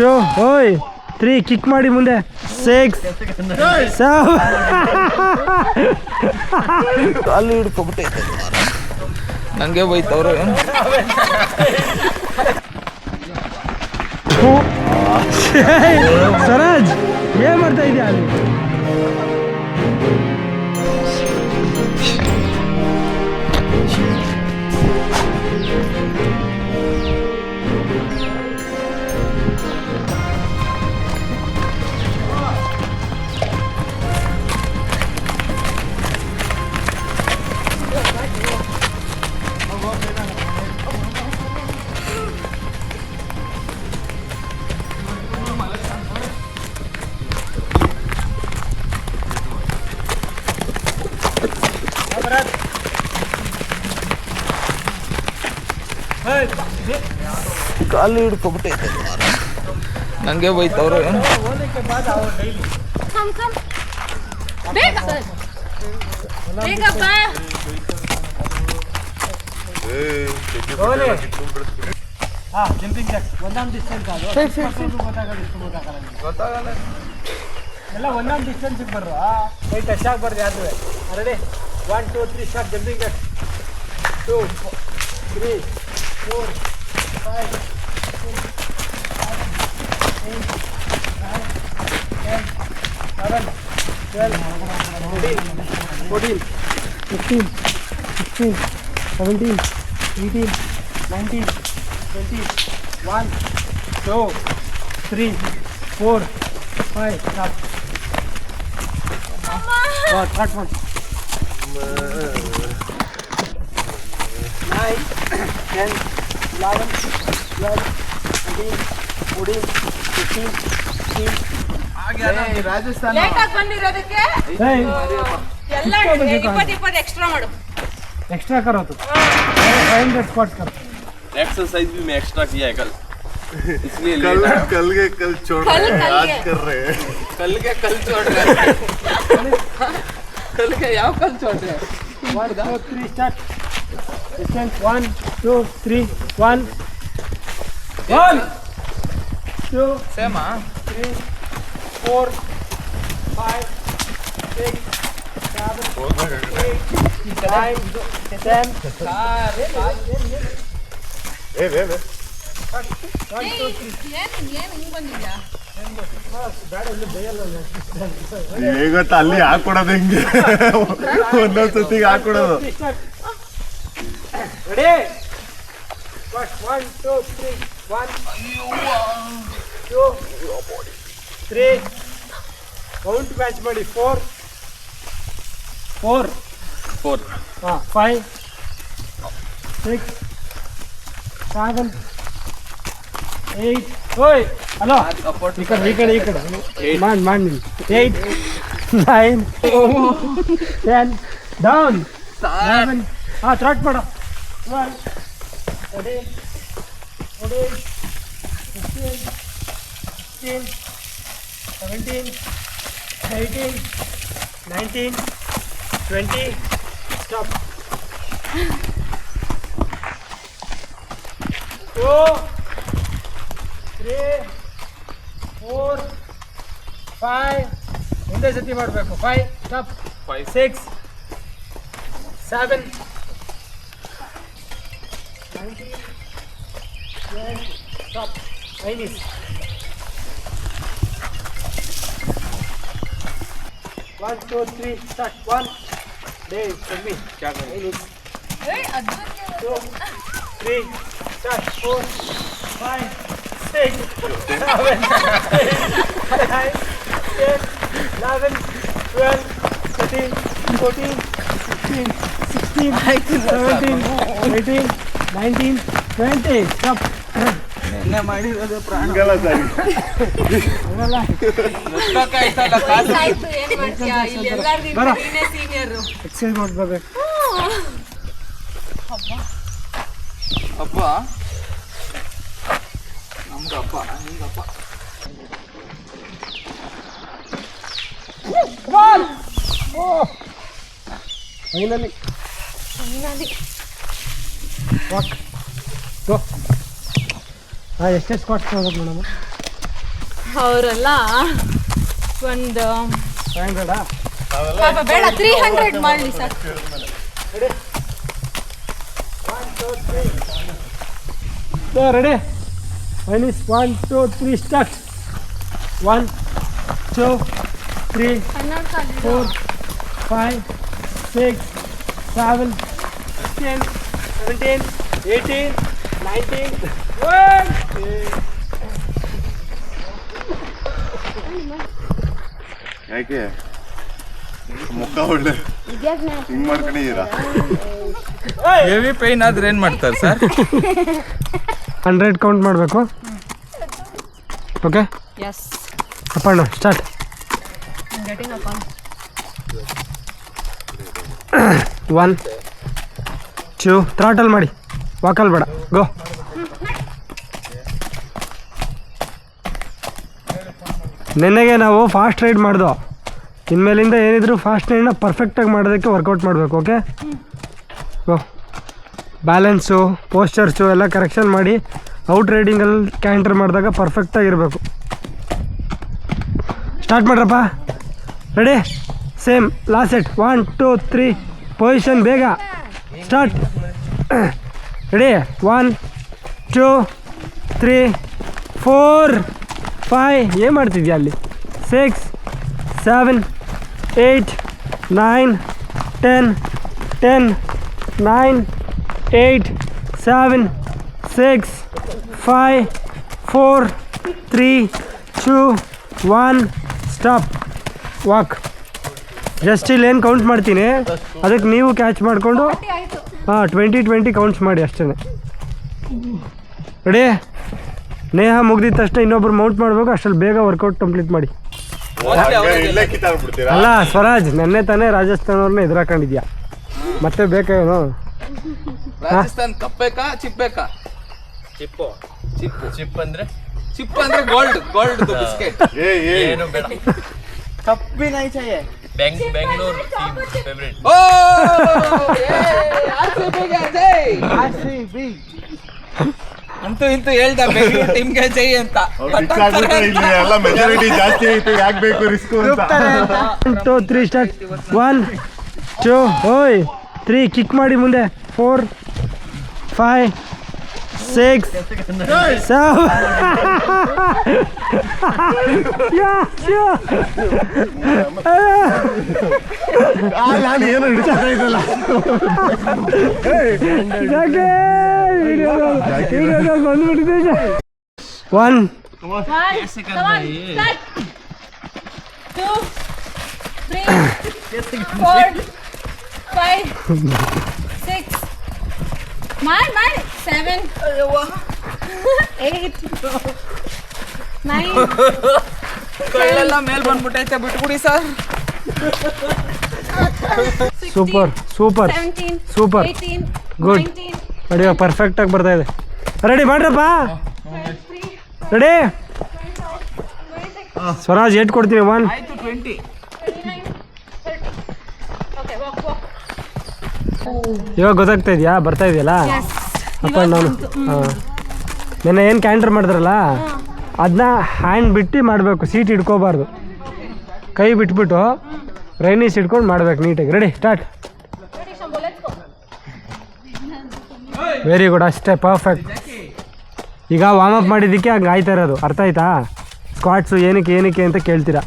2 ಓಯ್ 3 ಕಿಕ್ ಮಾಡಿ ಮುಂದೆ 6 7 ಅಲ್ಲಿ ಹಿಡ್ಕೊಬಿಟ್ಟೈತೆ ನಂಗೆ ಬೈತವ್ರೆ ಸ್ವರಾಜ್ ಏನ್ ಮಾಡ್ತಾ ಇದೀಯ ಅಲ್ಲಿ ಅಲ್ಲಿ ಹಿಡ್ಕೊಬಿಟ್ಟೈತೆ ನಂಗೆ ಬೈತವ್ರೆ ಎಲ್ಲ ಒಂದೊಂದು ಡಿಸ್ಟೆನ್ಸ್ ಬರ್ರು ಕೈ ಟಚ್ ಆಗ್ಬಾರ್ದು ಯಾರು ready 1 2 3 start jumping 2 3 4 5 6 7 8 9 10 11 12 13 14 15 16 17 18 19 20 1 2 3 4 5 stop cut 1 9 10 11 12 13 14 15 16 Rajasthan ಲೇಟಾಗಿ ಬಂದಿರೋದಕ್ಕೆ ಎಲ್ಲ 20 एक्स्ट्रा मारो एक्स्ट्रा करो तो 500 स्क्वाट्स करो एक्सरसाइज भी मैं एक्स्ट्रा किया है कल इसलिए कल छोड़ रहे हैं आज कर रहे हैं कल छोड़ रहे हैं कल के याव कल छोड़ रहे हैं 1 2 3 स्टार्ट डिस्टेंस 1 2 3 1 1 2 सेम 3 4 5 6 7 8 9 10 ಗೊತ್ತ ಅಲ್ಲಿ ಹಾಕೊಡೋದು ಹೆಂಗೆ ಒಂದೊಂದ್ ಸತಿಗೆ ಹಾಕೊಡೋದು ರೆಡಿ 1 2 3 1 2 3 ಕೌಂಟ್ ಮ್ಯಾಚ್ ಮಾಡಿ 4 5 6 7 8 ಓಯ್ ಹಲೋ ಈ ಕಡೆ ಮಾಡಿ 8 9 10 ಡೌನ್ 11 ಥ್ರಾಟ್ ಮಾಡು 12 13 14 15 16 17 18 19 20 stop 2 3 4 5 ಒಂದೇ ಸತಿ ಮಾಡಬೇಕು 5 stop 6 7 19 20 stop Chinese 1 2 3 start 1 Dave for me क्या करें Chinese 2 3 start 4 5 6 7 8 9 10 11 12 13 14 15 16 17 18 19 20 stop ಮಾಡಿರೋದು ಪ್ರಾಣ ಹಂಗಲ್ಲ ಸರಿ ಹಂಗಲ್ಲ ಆಯ್ತು ಏನ್ ಮಾಡ್ತೀಯಾ ಇಲ್ಲಿ ಎಲ್ಲರಿಗಿಂತ ನೀನೇ ಸೀನಿಯರ್ ಎಕ್ಸರ್ಸೈಸ್ ಮಾಡ್ಬೇಕು ಹಬ್ಬ ನಮ್ಗೆ ಹಬ್ಬ ನಿಂಗಪ್ಪ ಫೈನಲಿ ವಾಕ್ ಗೋ ಎಷ್ಟೇ ಸ್ಕ್ವಾಟ್ಸ್ ಮಾಡ್ಬೇಕು ಮೇಡಮ್ ಅವರೆಲ್ಲ ಒಂದು 500 ಪಾಪ ಬೇಡ 300 ಮಾಡಲಿ ಸರ್. ರೆಡಿ ಫೈನಿಸ್ 1 2 3 ಸ್ಟಾರ್ಟ್ 1 2 3 4 5 6 7 10 17 18 19 ಯಾಕೆ ಮುಖ ಒಳ್ಳೆ ಹಿಂಗ್ ಮಾಡ್ಕೊಂಡಿದ್ದೀರಾ? ಹೆವಿ ಪೈನ್ ಆದ್ರೆ ಏನ್ ಮಾಡ್ತಾರೆ ಸರ್? 100 ಕೌಂಟ್ ಮಾಡಬೇಕು. Okay yes Appanna start. Getting up 1 2 throttle ಮಾಡಿ, ವಾಕಲ್ ಬೇಡ, ಗೋ. ನೆನ್ನೆಗೆ ನಾವು ಫಾಸ್ಟ್ ರೈಡ್ ಮಾಡ್ದೋ, ಇನ್ಮೇಲಿಂದ ಏನಿದ್ರು ಫಾಸ್ಟ್ ರೈಡ್ನ ಪರ್ಫೆಕ್ಟಾಗಿ ಮಾಡೋದಕ್ಕೆ ವರ್ಕೌಟ್ ಮಾಡಬೇಕು. Okay go. ಬ್ಯಾಲೆನ್ಸು ಪೋಸ್ಚರ್ಸು ಎಲ್ಲ ಕರೆಕ್ಷನ್ ಮಾಡಿ ಔಟ್ ರೈಡಿಂಗಲ್ಲಿ ಕ್ಯಾಂಟರ್ ಮಾಡಿದಾಗ ಪರ್ಫೆಕ್ಟಾಗಿರಬೇಕು. ಸ್ಟಾರ್ಟ್ ಮಾಡ್ರಪ್ಪ. Ready same last set 1 2 3 position ಬೇಗ ಸ್ಟಾರ್ಟ್. ರೆಡಿ 1 2 3 4 5 ಏನು ಮಾಡ್ತಿದ್ಯಾ ಅಲ್ಲಿ 6 7 8 9 10 10 9 8 7 6 5 4 3 2 1 ಸ್ಟಾಪ್. ವಾಕ್. ಜಸ್ಟ್ ಇಲ್ಲಿ ಏನು ಕೌಂಟ್ ಮಾಡ್ತೀನಿ ಅದಕ್ಕೆ ನೀವು ಕ್ಯಾಚ್ ಮಾಡಿಕೊಂಡು ಹಾಂ 20 ಕೌಂಟ್ಸ್ ಮಾಡಿ ಅಷ್ಟೇ. ರೆಡಿ ನೇಹ ಮುಗ್ದಿದ ತಕ್ಷಣ ಇನ್ನೊಬ್ರು ಮೌಂಟ್ ಮಾಡಬೇಕು, ಅಷ್ಟರಲ್ಲಿ ಬೇಗ ವರ್ಕೌಟ್ ಕಂಪ್ಲೀಟ್ ಮಾಡಿ. ಇಲ್ಲೇ ಕಿತ್ತಾಡ್ಬಿಡ್ತೀರಾ? ಅಲ್ಲ ಸ್ವರಾಜ್, ನೆನ್ನೆ ತಾನೇ ರಾಜಸ್ಥಾನವ್ರನ್ನ ಎದುರಾಕೊಂಡಿದ್ಯಾ, ಮತ್ತೆ ಬೇಕಾ? ರಾಜಸ್ಥಾನ್ ಕಪ್ ಬೇಕಾ ಚಿಪ್ ಬೇಕಾ? ಚಿಪ್ಪು ಚಿಪ್ ಅಂದ್ರೆ ಗೋಲ್ಡ್ ಬಿಸ್ಕೆಟ್. ಏನು ಬೇಡ. Bengaluru team favourite. ಓ ಅಂತೂ ಇಂತೂ ಹೇಳ್ದ ಬೆಂಗಳೂರು ಟೀಮ್ಗೆ ಜೈ ಅಂತ. ಇಲ್ಲಿ ಎಲ್ಲ ಮೆಜಾರಿಟಿ ಜಾಸ್ತಿ ಐತೆ, ಯಾಕೆ ಬೇಕು ರಿಸ್ಕ್ ಅಂತ. 1 2 3 ಸ್ಟಾರ್ಟ್ 1 2 ಓಯ್ 3 ಕಿಕ್ ಮಾಡಿ ಮುಂದೆ 4 5 6 7 ನಾನು ಏನು ಹಿಡಿಸಲ್ಲ. ಬಂದ್ಬಿಟ್ಟಿದೆ. 1 1 2 3 4 5 6 ಮಾಡಿ 7 8 9 ಕೈಲೆಲ್ಲ ಮೇಲ್ ಬಂದ್ಬಿಟ್ಟೈತೆ, ಬಿಟ್ಬಿಡಿ sir. Super super 17 super 18 good. 19 ನೋಡಿ ಪರ್ಫೆಕ್ಟಾಗಿ ಬರ್ತಾ ಇದೆ. ರೆಡಿ ಮಾಡ್ರಪ್ಪ. ರೆಡಿ ಸ್ವರಾಜ್ ಏಟ್ ಕೊಡ್ತೀನಿ 1 ಆಯ್ತು 20. 29 30. ಓಕೆ ವಾಕ್ ಇವಾಗ ಗೊತ್ತಾಗ್ತಾ ಇದೆಯಾ, ಬರ್ತಾ ಇದೆಯಲ್ಲ ಅಪ್ಪ ನಾನು. ಹಾಂ ನೆನ್ನೆ ಏನು ಕ್ಯಾಂಟರ್ ಮಾಡಿದ್ರಲ್ಲ ಅದನ್ನ ಹ್ಯಾಂಡ್ ಬಿಟ್ಟು ಮಾಡಬೇಕು, ಸೀಟ್ ಹಿಡ್ಕೋಬಾರ್ದು, ಕೈ ಬಿಟ್ಬಿಟ್ಟು ರೈನೀಸ್ ಹಿಡ್ಕೊಂಡು ಮಾಡ್ಬೇಕು ನೀಟಾಗಿ. Ready start. ವೆರಿ ಗುಡ್, ಅಷ್ಟೇ ಪರ್ಫೆಕ್ಟ್. ಈಗ ವಾರ್ಮ್ ಅಪ್ ಮಾಡಿದ್ದಕ್ಕೆ ಹಂಗೆ ಆಯ್ತಾ ಇರೋದು, ಅರ್ಥ ಆಯ್ತಾ? ಸ್ಕ್ವಾಟ್ಸು ಏನಕ್ಕೆ ಅಂತ ಕೇಳ್ತೀರಾ.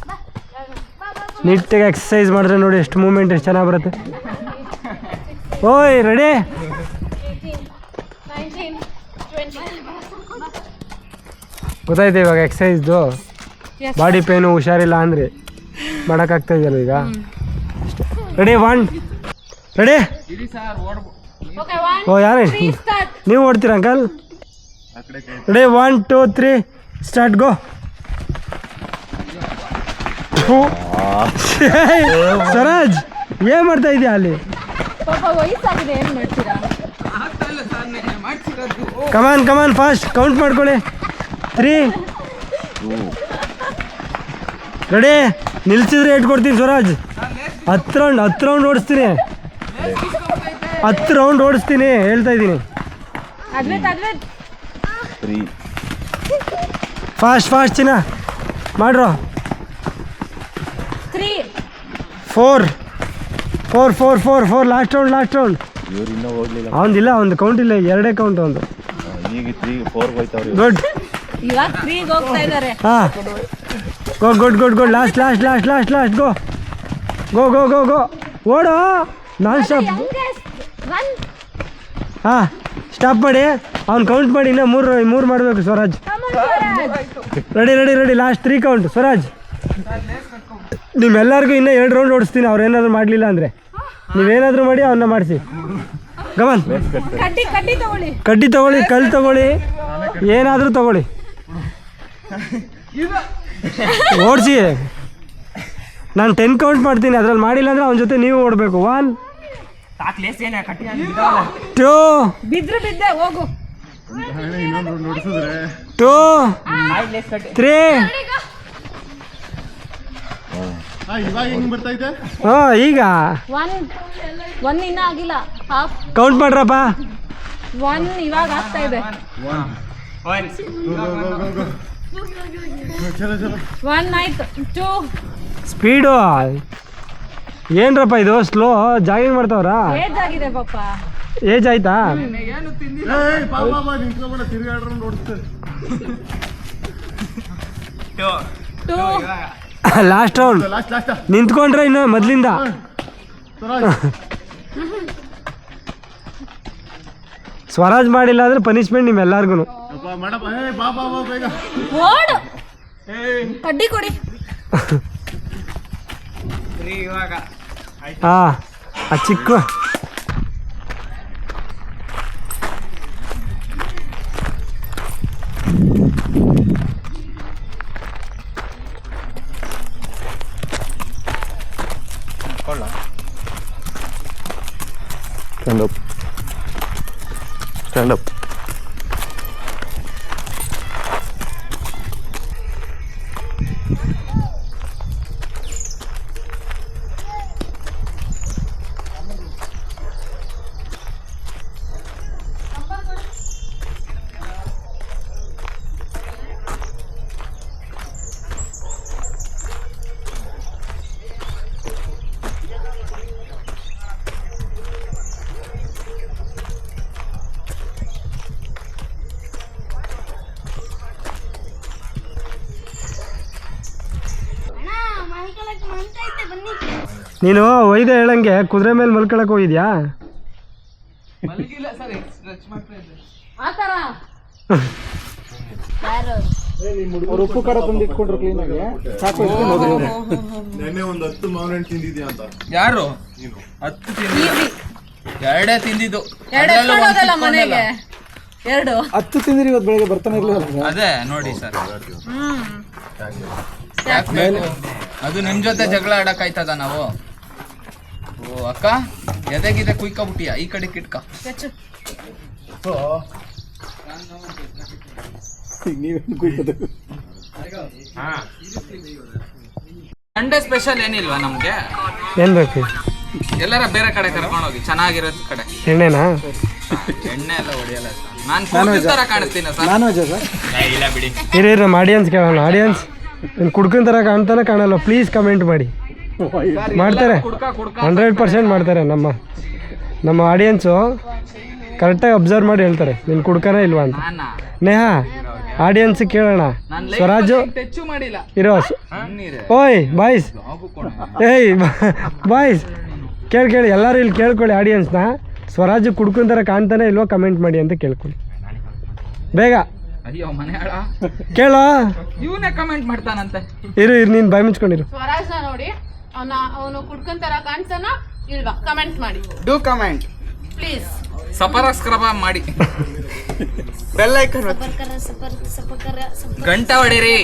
ನೀಟಾಗಿ ಎಕ್ಸಸೈಸ್ ಮಾಡಿದ್ರೆ ನೋಡಿ ಎಷ್ಟು ಮೂಮೆಂಟ್ ಎಷ್ಟು ಚೆನ್ನಾಗಿ ಬರುತ್ತೆ. ಓಯ್ ರೆಡಿ 18 19 20. ಗೊತ್ತಾಯ್ತು ಇವಾಗ ಎಕ್ಸಸೈಸ್ದು. ಬಾಡಿ ಪೇನು ಹುಷಾರಿಲ್ಲ ಅಂದರೆ ಮಾಡೋಕ್ಕಾಗ್ತಾ ಇದೆಯಲ್ಲ ಈಗ ಅಷ್ಟೇ. Ready 1 ready. ಓಕೆ 1 ಓ ಯಾರೇ 3 ಸ್ಟಾರ್ಟ್. ನೀವು ಓಡ್ತೀರಾ ಅಂಕಲ್? ರೆಡಿ 1 2 3 ಸ್ಟಾರ್ಟ್ ಗೋ. ಸ್ವರಾಜ್ ಏನು ಮಾಡ್ತಾ ಇದೆಯಾ ಅಲ್ಲಿ? ಪಾಪ ವಯಸ್ಸಾಗಿದೆ, ಏನು ಮಾಡ್ತೀರಾ? ಕಮಾನ್ ಫಾಸ್ಟ್ ಕೌಂಟ್ ಮಾಡ್ಕೊಳ್ಳಿ. 3 ರೆಡಿ. ನಿಲ್ಸಿದ್ರೆ ಏಟ್ ಕೊಡ್ತೀನಿ ಸ್ವರಾಜ್. 10 ರೌಂಡ್ ಓಡಿಸ್ತೀನಿ, 10 ರೌಂಡ್ ಓಡಿಸ್ತೀನಿ ಹೇಳ್ತಾ ಇದ್ದೀನಿ. ಅದ್ವೈತ್ ಫಾಸ್ಟ್ ಚಿನ್ನ ಮಾಡ್ರು 3. 4 4 4 4 4 ಲಾಸ್ಟ್ ರೌಂಡ್ ಇವ್ರು ಇನ್ನೂ ಹೋಗ್ಲಿಲ್ಲ. ಅವನದಿಲ್ಲ ಒಂದು ಕೌಂಟ್ ಇಲ್ಲ, 2 ಕೌಂಟ್ ಒಂದು. ಈಗ 3-4 ಹೋಯ್ತಾವ್ರಿ. ಗುಡ್. ಇವಾಗ 3 ಹೋಗ್ತಾ ಇದ್ದಾರೆ. ಹಾಂ ಗುಡ್ ಲಾಸ್ಟ್ ಗೋ ಓಡು ನಾನ್ ಸ್ಟಾಪ್. ಹಾಂ ಸ್ಟಾಪ್ ಮಾಡಿ, ಅವ್ನು ಕೌಂಟ್ ಮಾಡಿ. ಇನ್ನೂ ಮೂರು ಮಾಡಬೇಕು Swaraj. Ready last 3 count Swaraj. ನಿಮ್ಮೆಲ್ಲರಿಗೂ ಇನ್ನೂ 2 ರೌಂಡ್ ಓಡಿಸ್ತೀನಿ, ಅವ್ರು ಏನಾದರೂ ಮಾಡಲಿಲ್ಲ ಅಂದರೆ. ನೀವೇನಾದರೂ ಮಾಡಿ ಅವನ್ನ ಮಾಡಿಸಿ. ಗಮನ್ ಕಡ್ಡಿ ತಗೊಳ್ಳಿ, ಕಲ್ಲು ತಗೊಳ್ಳಿ, ಏನಾದರೂ ತಗೊಳ್ಳಿ, ಓಡಿಸಿ. ನಾನು 10 ಕೌಂಟ್ ಮಾಡ್ತೀನಿ, ಅದ್ರಲ್ಲಿ ಮಾಡಿಲ್ಲ ಅಂದರೆ ಅವನ ಜೊತೆ ನೀವು ಓಡಬೇಕು. 1 2 ಬಿದ್ದೆ ಹೋಗು. 2 3 ಇವಾಗ ಹೆಂಗ್ ಬರ್ತೈತೆ? ಹಾಂ ಈಗ 1 ಇನ್ನೂ ಆಗಿಲ್ಲ. Half count ಮಾಡ್ರಪ್ಪ. 1 ಇವಾಗ ಆಗ್ತಾ ಇದೆ. 1 ಆಯ್ತು. 2 ಸ್ಪೀಡು ಏನ್ರಪ್ಪ ಇದು ಸ್ಲೋ ಜಾಗಿಂಗ್ ಮಾಡ್ತಾವ್ರ? ಏಜ್ ಆಗಿದೆ ಪಾಪ. ಏಜ್ ಆಯ್ತಾ? ತಿರುಗಾಡ್ರು ನೋಡ್ತಾರೆ. 2 ಲಾಸ್ಟ್ ರೌಂಡ್. ನಿಂತ್ಕೊಂಡ್ರೆ ಇನ್ನು ಮೊದಲಿಂದ. ಸ್ವರಾಜ್ ಮಾಡಿಲ್ಲ ಅಂದ್ರೆ ಪನಿಷ್ಮೆಂಟ್ ನಿಮ್ಮೆಲ್ಲರಿಗೂ. ಓಡು. ಕಡ್ಡಿ ಕೊಡಿ. ಹಾಂ ಆ ಚಿಕ್ಕ Stand up. ನೀನು ಒಯ್ದೆ ಹೇಳಂಗೆ ಕುದುರೆ ಮೇಲೆ ಮಲ್ಕೊಳಕ್ ಹೋಗಿದ್ಯಾ? ಆ ಥರ ಉಪ್ಪು ಖಾರ ತಂದು ಇಟ್ಕೊಂಡ್ರು ಕ್ಲೀನಾಗಿ. ಸಾಕು. ನೆನ್ನೆ ಒಂದು 10 ಮಾವಿನ ಹಣ್ಣು ತಿಂದಿದ್ಯಾ ಅಂತ. ಯಾರು? 10 ತಿಂದಿದ್ದು. 2 ತಿಂದಿದ್ದು. 2 ಎತ್ಕೊಂಡೋದಲ್ಲ ಮನೆಗೆ. 2 10 ತಿಂದಿರಿ ಇವತ್ತು ಬೆಳಗ್ಗೆ ಬರ್ತಾನೆ ಇರ್ಲಿಲ್ಲ. ಅದೇ ನೋಡಿ ಸರ್. ಯಾಕೆ ಬೇಕು? ಅದು ನಿಮ್ ಜೊತೆ ಜಗಳ ಆಡಕ್ ಆಯ್ತದ ನಾವು? ಓ ಅಕ್ಕ ಎದೆಗಿದೆ ಕುಯ್ಕೊಬಿಟ್ಟಿಯ, ಈ ಕಡೆ ಕಿಟ್ಕ. ಸಂಡೇ ಸ್ಪೆಷಲ್ ಏನಿಲ್ವಾ ನಮ್ಗೆ? ಏನ್ ಬೇಕು? ಎಲ್ಲಾರ ಬೇರೆ ಕಡೆ ಕರ್ಕೊಂಡೋಗಿ ಚೆನ್ನಾಗಿರೋದ್ ಕಡೆ. ಎಣ್ಣೆನಾ? ಎಣ್ಣೆ ಎಲ್ಲ ಹೊಡಿಯಲ್ಲ ಸರ್. ನಾನು ತರ ಕಾಣಿಸ್ತೀನ ಸರ್? Non veg sir. ಇಲ್ಲ ಬಿಡಿ. ಇರಿ ನಮ್ಮ ಆಡಿಯನ್ಸ್ ಕೇಳೋಣ. ಆಡಿಯನ್ಸ್ ನೀನು ಕುಡ್ಕೊಂಡ್ ಥರ ಕಾಣ್ತಾನೆ ಕಾಣಲ್ಲ? ಪ್ಲೀಸ್ ಕಮೆಂಟ್ ಮಾಡಿ. ಮಾಡ್ತಾರೆ, 100% ಮಾಡ್ತಾರೆ. ನಮ್ಮ ಆಡಿಯನ್ಸು ಕರೆಕ್ಟಾಗಿ ಅಬ್ಸರ್ವ್ ಮಾಡಿ ಹೇಳ್ತಾರೆ ನೀನು ಕುಡ್ಕನ ಇಲ್ವಾ ಅಂತ. ನೇಹಾ ಆಡಿಯನ್ಸ್ ಕೇಳೋಣ. ಸ್ವರಾಜು ಇರೋ. ಓಯ್ ಬಾಯ್ಸ್, ಏಯ್ ಬಾಯ್ಸ್ ಕೇಳಿ ಎಲ್ಲರೂ ಇಲ್ಲಿ ಕೇಳ್ಕೊಳ್ಳಿ. ಆಡಿಯನ್ಸ್ನ ಸ್ವರಾಜು ಕುಡ್ಕೊಂಡ್ ಥರ ಕಾಣ್ತಾನೆ ಇಲ್ವಾ ಕಮೆಂಟ್ ಮಾಡಿ ಅಂತ ಕೇಳ್ಕೊಳ್ಳಿ ಬೇಗ. ಅಯ್ಯೋ ಮನೆ ಹಾಳ ಕೇಳೋ. ಇವನೇ ಕಮೆಂಟ್ ಮಾಡ್ತಾನಂತೆ. ಇರು ನೀನ್ ಬಾಯ್ ಮುಚ್ಕೊಂಡಿರು. ಸ್ವರಾಜ್ನ ನೋಡಿ ಅವನು ಕುಡ್ಕೊಂತಾರ ಕಾಣ್ತಾನ ಇಲ್ವಾ ಕಮೆಂಟ್ ಮಾಡಿ. Do comment please. ಸಬ್ಸ್ಕ್ರೈಬ್ ಮಾಡಿ, ಬೆಲ್ ಐಕಾನ್ ಗಂಟೆ ಹೊಡಿರಿ.